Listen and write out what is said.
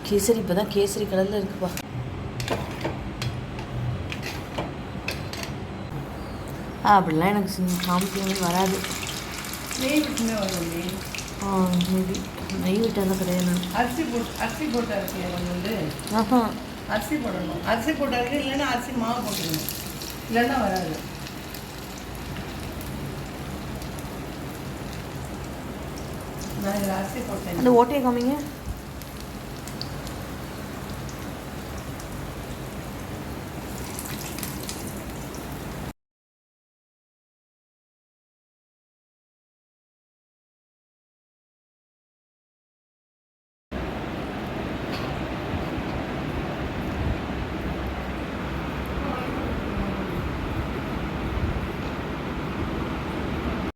கேசரி இப்போ தான் கேசரி கலரில் இருக்குப்பா. அப்படிலாம் எனக்கு காமிக்கவே வராது. நெய் விட்டுமே வரும். மேபி நெய் விட்டாலும் கிடையாது. அரிசி போட்டு அரைக்கணும் வந்து. அரிசி போடணும். அரிசி போட்டு அரைக்க, இல்லைன்னா அரிசி மாவு போட்டுக்கணும், இல்லைன்னா வராது. நான் இதில் அரிசி போட்டேன். அந்த ஓட்டையை காமிங்க.